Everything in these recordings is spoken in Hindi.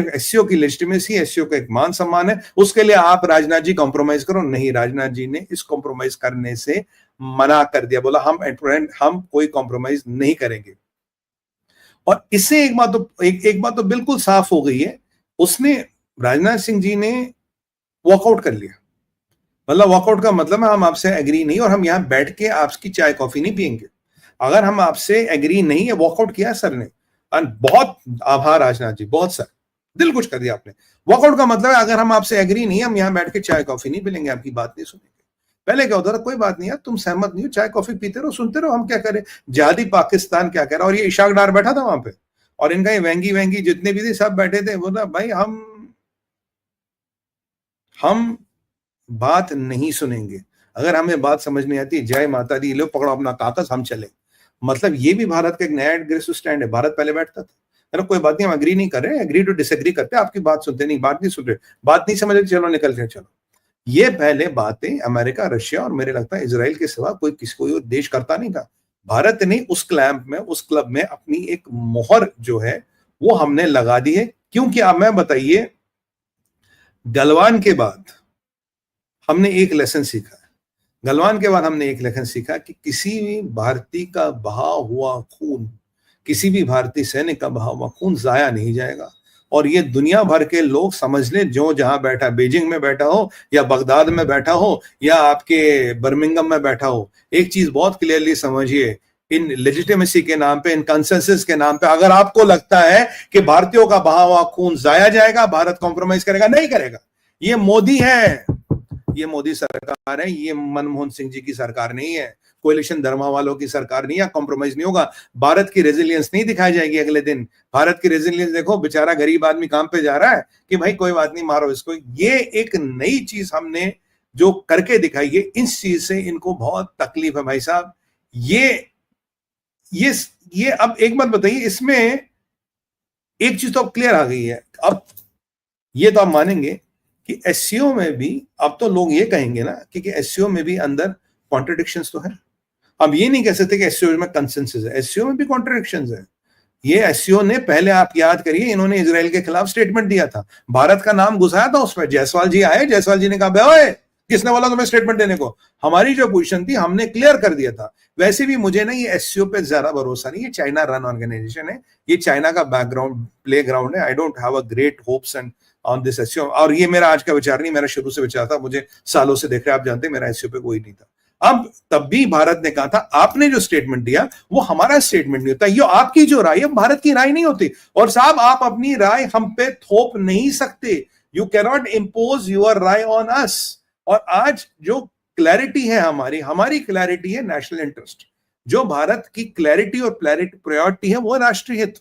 एससीओ की लेजिटिमेसी, एससीओ का एक मान सम्मान है, उसके लिए आप राजनाथ जी कॉम्प्रोमाइज करो। नहीं, राजनाथ जी ने इस कॉम्प्रोमाइज करने से मना कर दिया, बोला हम कोई कॉम्प्रोमाइज नहीं करेंगे। और इससे एक बात तो बिल्कुल साफ हो गई है, उसने राजनाथ सिंह जी ने वॉकआउट कर लिया। मतलब वॉकआउट का मतलब है हम आपसे एग्री नहीं, और हम यहां बैठ के आपकी चाय कॉफी नहीं पियेंगे। अगर हम आपसे एग्री नहीं है, वॉकआउट किया सर ने, बहुत आभार राजनाथ जी, बहुत सर, दिल खुश कर दिया आपने। वॉकआउट का मतलब है अगर हम आपसे एग्री नहीं, हम यहां बैठ के चाय कॉफी नहीं पिलेंगे, आपकी बात नहीं सुनेंगे। पहले क्या होता था, कोई बात नहीं यार, तुम सहमत नहीं हो, चाय कॉफी पीते रहो, सुनते रहो, हम क्या करें, जिहादी पाकिस्तान क्या कह रहा है। और ये इशाक डार बैठा था वहां पे, और इनका ये वेंगी वेंगी जितने भी थे सब बैठे थे, बोला भाई हम बात नहीं सुनेंगे, अगर हमें बात समझ नहीं आती, जय माता दी, लो पकड़ो अपना कागज, हम चले। मतलब ये भी भारत का एक नया एग्रेसिव स्टैंड है। भारत पहले बैठता था, अरे कोई बात नहीं, हम एग्री नहीं कर रहे, एग्री टू डिसएग्री करते, आपकी बात सुनते नहीं, बात नहीं सुन रहे, बात नहीं समझ रहे, चलो निकलते चलो। ये पहले बातें अमेरिका, रशिया और मेरे लगता है इजराइल के सिवा कोई देश करता नहीं था। भारत ने उस क्लब में अपनी एक मोहर जो है वो हमने लगा दी है। क्योंकि अब मैं बताइए, गलवान के बाद हमने एक लेसन सीखा है, गलवान के बाद हमने एक लेसन सीखा कि किसी भी भारतीय का बहा हुआ खून, किसी भी भारतीय सैनिक का बहा हुआ खून जाया नहीं जाएगा। और ये दुनिया भर के लोग समझ लें, जो जहां बैठा, बीजिंग में बैठा हो या बगदाद में बैठा हो या आपके बर्मिंगम में बैठा हो, एक चीज बहुत क्लियरली समझिए, इन लेजिटिमेसी के नाम पे, इन कंसेंसस के नाम पे, अगर आपको लगता है कि भारतीयों का बहा हुआ खून जाया जाएगा, भारत कॉम्प्रोमाइज करेगा, नहीं करेगा। ये मोदी है, ये मोदी सरकार है, ये मनमोहन सिंह जी की सरकार नहीं है, कोalition धर्मा वालों की सरकार नहीं है, कॉम्प्रोमाइज नहीं होगा। भारत की रेजिलियंस नहीं दिखाई जाएगी अगले दिन। भारत की रेजिलियंस देखो, बेचारा गरीब आदमी काम पे जा रहा है कि भाई कोई बात नहीं, मारो इसको। ये एक नई चीज हमने जो करके दिखाई है, इस चीज से इनको बहुत तकलीफ है भाई साहब। ये अब एक बात बताइए, इसमें एक चीज तो अब क्लियर आ गई है, अब ये तो आप मानेंगे कि एससीओ में भी अब तो लोग ये कहेंगे ना कि एससीओ में भी अंदर कॉन्ट्रडिक्शंस तो है। अब ये नहीं कह सकते कि एससीओ में कंसेंसस है, एससीओ में भी कॉन्ट्रडिक्शंस है। ये एससीओ ने, पहले आप याद करिए, इन्होंने इजराइल के खिलाफ स्टेटमेंट दिया था, भारत का नाम घुसाया था उसमें, जायसवाल जी आए, जायसवाल जी ने कहा भाई किसने बोला तुम्हें स्टेटमेंट देने को, हमारी जो पोजीशन थी हमने क्लियर कर दिया था। वैसे भी मुझे ना ये एससीओ पे ज्यादा भरोसा नहीं, ये चाइना रन ऑर्गेनाइजेशन है, ये चाइना का बैकग्राउंड प्ले ग्राउंड है। I don't have a great hopes and on this SCO. और ये मेरा आज का विचार नहीं, मेरा शुरू से विचार था, मुझे सालों से देख रहे, आप जानते मेरा एससीओ पे कोई नहीं था। अब तब भी भारत ने कहा था, आपने जो स्टेटमेंट दिया वो हमारा स्टेटमेंट नहीं होता, ये आपकी जो राय है भारत की राय नहीं होती। और साहब आप अपनी राय हम पे थोप नहीं सकते, यू कैनॉट इम्पोज योर राय ऑन अस। और आज जो क्लैरिटी है हमारी क्लैरिटी है नेशनल इंटरेस्ट। जो भारत की क्लैरिटी और प्रायोरिटी है वो राष्ट्रीय हित,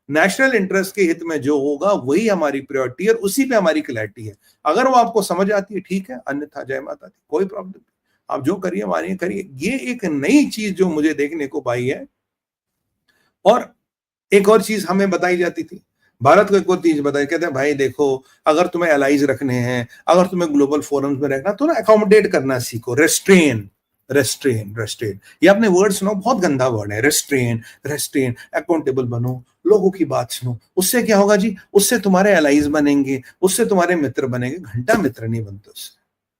नेशनल इंटरेस्ट के हित में जो होगा वही हमारी प्रायोरिटी है, और उसी पे हमारी क्लैरिटी है। अगर वो आपको समझ आती है ठीक है, अन्यथा जय माता दी, कोई प्रॉब्लम नहीं, आप जो करिए मानिए करिए। ये एक नई चीज जो मुझे देखने को पाई है। और एक और चीज हमें बताई जाती थी, भारत को एक और चीज बताई, कहते हैं भाई देखो, अगर तुम्हें एलाइज रखने हैं, अगर तुम्हें ग्लोबल फोरम्स में रखना, तो ना अकोमोडेट करना सीखो, रेस्ट्रेन रेस्ट्रेन रेस्ट्रेन, ये आपने वर्ड सुनो, बहुत गंदा वर्ड है, रेस्ट्रेन रेस्ट्रेन, अकाउंटेबल बनो, लोगों की बात सुनो। उससे क्या होगा जी, उससे तुम्हारे एलाइज बनेंगे, उससे तुम्हारे मित्र बनेंगे। घंटा मित्र नहीं बनते उससे,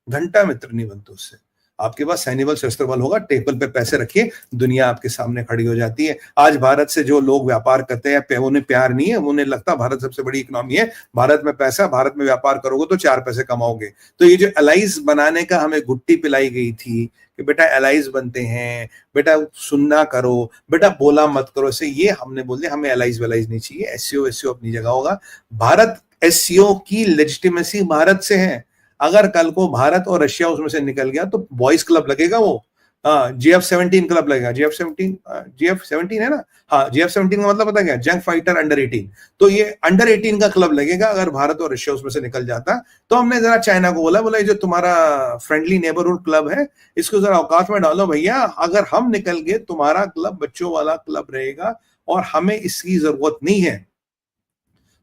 घंटा मित्र नहीं बनते उससे। आपके पास सैन्य बल शस्त्र बल होगा, टेबल पे पैसे रखिए, दुनिया आपके सामने खड़ी हो जाती है। आज भारत से जो लोग व्यापार करते हैं, उन्हें प्यार नहीं है, उन्हें लगता भारत सबसे बड़ी इकोनॉमी है, भारत में पैसा, भारत में व्यापार करोगे तो 4 पैसे कमाओगे। तो ये जो एलाइज बनाने का हमें गुट्टी पिलाई गई थी कि बेटा एलाइज बनते हैं, बेटा सुनना करो, बेटा बोला मत करो, से ये हमने बोल दिया, हमें एलाइज वेलाइज नहीं चाहिए। एससीओ अपनी जगह होगा। भारत, एससीओ की लेजिटिमेसी भारत से है। अगर कल को भारत और रशिया उसमें से निकल गया तो बॉयज क्लब लगेगा, वो GF-17 क्लब लगेगा। GF-17 है ना, हाँ GF-17 का मतलब पता क्या, जंग फाइटर अंडर 18। तो ये अंडर 18 का क्लब लगेगा अगर भारत और रशिया उसमें से निकल जाता। तो हमने जरा चाइना को बोला ये जो तुम्हारा फ्रेंडली नेबरहुड क्लब है, इसको जरा औकात में डालो भैया, अगर हम निकल गए तुम्हारा क्लब बच्चों वाला क्लब रहेगा और हमें इसकी जरूरत नहीं है।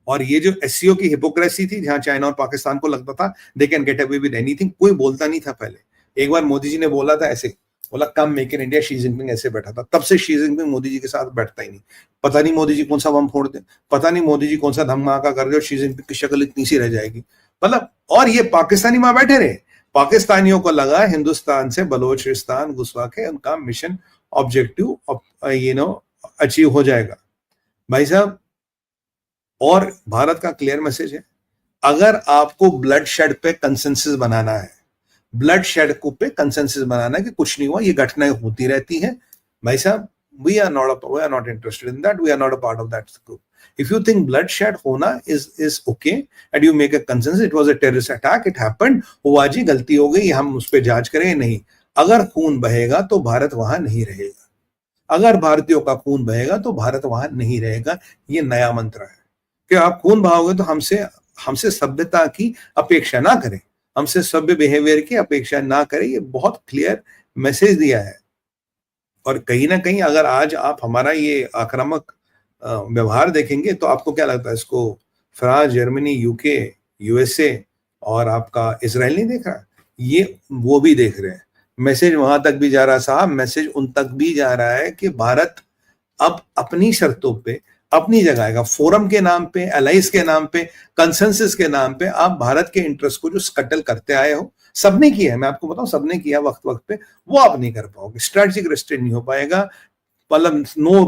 और ये जो एससीओ की हिपोक्रेसी थी, जहां चाइना और पाकिस्तान को लगता था they can get away with anything, कोई बोलता नहीं था पहले। एक बार मोदी जी ने बोला था ऐसे, बोला कम make in India, Xi Jinping ऐसे बैठा था। तब से शी जिनपिंग मोदी जी के साथ बैठता ही नहीं। पता नहीं मोदी जी कौन सा बम फोड़ दे, पता नहीं मोदी जी कौन सा धमाका कर दे और शी जिनपिंग की शक्ल इतनी सी रह जाएगी। मतलब, और ये पाकिस्तानी वहां बैठे रहे। पाकिस्तानियों को लगा हिंदुस्तान से बलोचिस्तान घुसवा के उनका मिशन ऑब्जेक्टिव अचीव हो जाएगा भाई साहब। और भारत का क्लियर मैसेज है, अगर आपको ब्लड शेड पे कंसेंसस बनाना है, ब्लड शेड को पे कंसेंसस बनाना है कि कुछ नहीं हुआ, ये घटनाएं होती रहती हैं भाई साहब, we are not interested in that, we are not a part of that group. If you think bloodshed होना is okay and you make a consensus, it was a terrorist attack, it happened, हुआ जी, गलती हो गई, हम उस पर जांच करें, नहीं। अगर खून बहेगा तो भारत वहां नहीं रहेगा, अगर भारतीयों का खून बहेगा तो भारत वहां नहीं रहेगा। ये नया मंत्र है कि आप खून बहाओगे तो हमसे सभ्यता की अपेक्षा ना करें, हमसे सभ्य बिहेवियर की अपेक्षा ना करें। ये बहुत क्लियर मैसेज दिया है। और कहीं ना कहीं अगर आज आप हमारा ये आक्रामक व्यवहार देखेंगे तो आपको क्या लगता है, इसको फ्रांस, जर्मनी, यूके, यूएसए और आपका इजराइल नहीं देख रहा? ये वो भी देख रहे हैं। मैसेज वहां तक भी जा रहा है साहब, मैसेज उन तक भी जा रहा है कि भारत अब अपनी शर्तों पे अपनी जगह आएगा। फोरम के नाम पे, एलाइस के नाम पे, कंसेंसस के नाम पे आप भारत के इंटरेस्ट को जो स्कटल करते आए हो, सबने किया है, मैं आपको बताऊं, सबने किया वक्त वक्त पे, वो आप नहीं कर पाओगे। स्ट्रेटेजिक रेस्ट्रेंट नहीं हो पाएगा। मतलब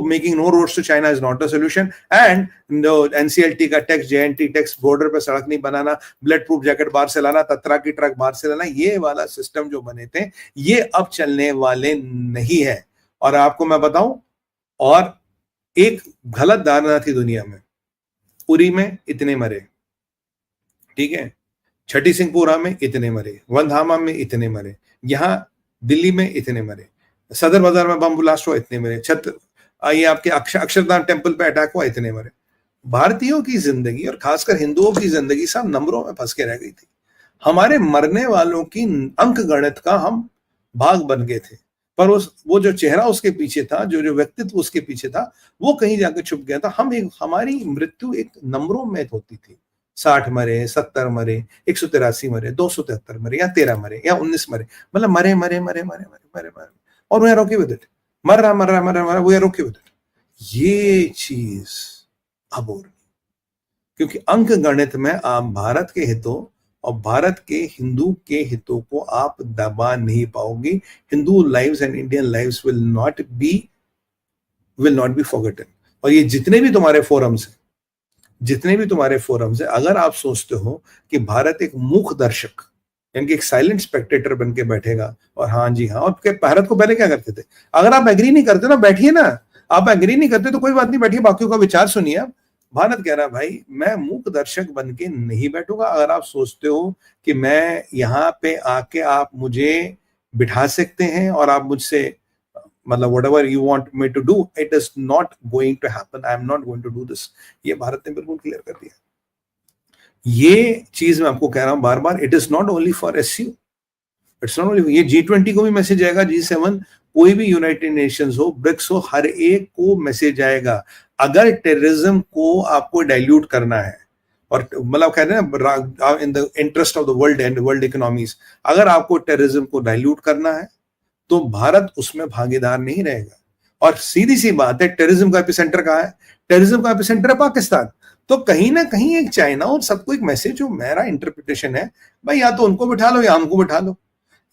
making no roads to China is not a solution. And NCLT का टैक्स, जेएनटी टैक्स, बॉर्डर पे सड़क नहीं बनाना, ब्लड प्रूफ जैकेट बाहर से लाना, ततरा की ट्रक बाहर से लाना, ये वाला सिस्टम जो बने थे ये अब चलने वाले नहीं है। और आपको मैं बताऊं, और एक गलत धारणा थी दुनिया में, उरी में इतने मरे, ठीक है, छठी सिंहपुरा में इतने मरे, वंधामा में इतने मरे, यहां दिल्ली में इतने मरे, सदर बाजार में बम ब्लास्ट हुआ इतने मरे, ये आपके अक्षरधाम टेम्पल पे अटैक हुआ इतने मरे। भारतीयों की जिंदगी और खासकर हिंदुओं की जिंदगी सब नंबरों में फंस के रह गई थी। हमारे मरने वालों की अंक गणित का हम भाग बन गए थे, पर वो जो चेहरा उसके पीछे था, जो व्यक्तित्व उसके पीछे था, वो कहीं जाकर छुप गया था। हमारी मृत्यु एक नंबरों में होती थी, 60 मरे, 70 मरे, 183 मरे, 273 मरे, या 13 मरे, या 19 मरे, मतलब मरे मरे मरे मरे मरे मरे मरे, और we are okay with it. मर रहा, we are okay with it. ये चीज अब हो रही, क्योंकि अंक गणित में आप भारत के हितों और भारत के हिंदू के हितों को आप दबा नहीं पाओगे। Hindu lives and Indian lives will not be forgotten. और ये जितने भी तुम्हारे फोरम्स है, अगर आप सोचते हो कि भारत एक मूक दर्शक, यानी कि एक साइलेंट स्पेक्टेटर बन के बैठेगा और हाँ जी हाँ, और भारत को पहले क्या करते थे, अगर आप एग्री नहीं करते ना बैठिए ना, आप एग्री नहीं करते तो कोई बात नहीं, बैठिए, बाकियों का विचार सुनिए। आप, भारत कह रहा है भाई मैं मूक दर्शक बन के नहीं बैठूंगा। अगर आप सोचते हो कि मैं यहाँ पे आके आप मुझे बिठा सकते हैं और आप मुझसे मतलब whatever you want me to do, it is not going to happen, I am not going to do this। ये भारत ने बिल्कुल क्लियर कर दिया। ये चीज मैं आपको कह रहा हूं बार बार, it is not only for SCO, it's not only, ये G20 को भी मैसेज आएगा, G7, कोई भी यूनाइटेड नेशंस हो, ब्रिक्स हो, हर एक को मैसेज आएगा। अगर टेररिज्म को आपको डाइल्यूट करना है, और मतलब कहते हैं ना in the interest of the world and world economies, अगर आपको टेररिज्म को डाइल्यूट करना है तो भारत उसमें भागीदार नहीं रहेगा। और सीधी सी बात है, टेररिज्म का एपिसेंटर कहाँ है? टेररिज्म का एपिसेंटर है पाकिस्तान। तो कहीं ना कहीं एक चाइना और सबको एक मैसेज, जो मेरा इंटरप्रिटेशन है भाई, या तो उनको बिठा लो या हमको बिठा लो,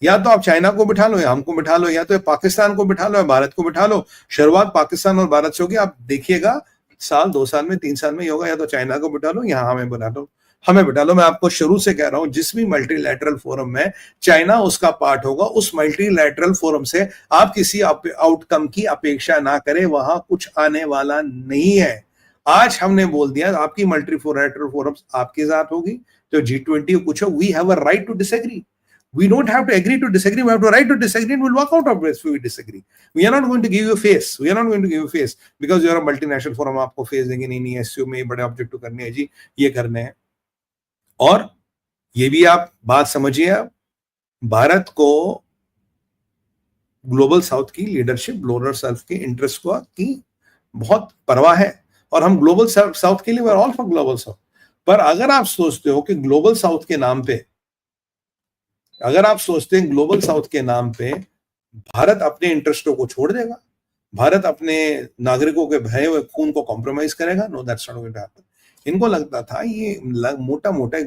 या तो आप चाइना को बिठा लो या हमको बिठा लो, या तो पाकिस्तान को बिठा लो या भारत को बिठा लो। शुरुआत पाकिस्तान और भारत से होगी, आप देखिएगा साल 2 साल में 3 साल में ही होगा, या तो चाइना को बिठा लो या हमें बिठा लो, हमें बिठा लो। मैं आपको शुरू से कह रहा हूं, जिस भी मल्टीलैटरल फोरम में चाइना उसका पार्ट होगा, उस मल्टीलैटरल फोरम से आप किसी आउटकम की अपेक्षा ना करें, वहां कुछ आने वाला नहीं है। आज हमने बोल दिया आपकी मल्टीलैटरल फोरम आपके साथ होगी, तो G20 को पूछो, we have a right to disagree. We don't have to agree to disagree. We have to right to disagree, and we'll walk out of this if we disagree. We are not going to give you a face. We are not going to give you a face because you are a multinational forum. आपको face देंगे नहीं, SCO में बड़े ऑब्जेक्टिव करने हैं जी, ये करने हैं। और ये भी आप बात समझिए, भारत को ग्लोबल साउथ की लीडरशिप, ग्लोबल साउथ के इंटरेस्ट की बहुत परवाह है, और हम ग्लोबल साउथ के लिए we are all for Global South. पर अगर आप सोचते हो कि ग्लोबल साउथ के नाम पे, अगर आप सोचते हैं ग्लोबल साउथ के नाम पे भारत अपने इंटरेस्टों को छोड़ देगा, भारत अपने नागरिकों के भय व खून को कॉम्प्रोमाइज करेगा। No, that's not going to happen. इनको लगता था ये मोटा मोटा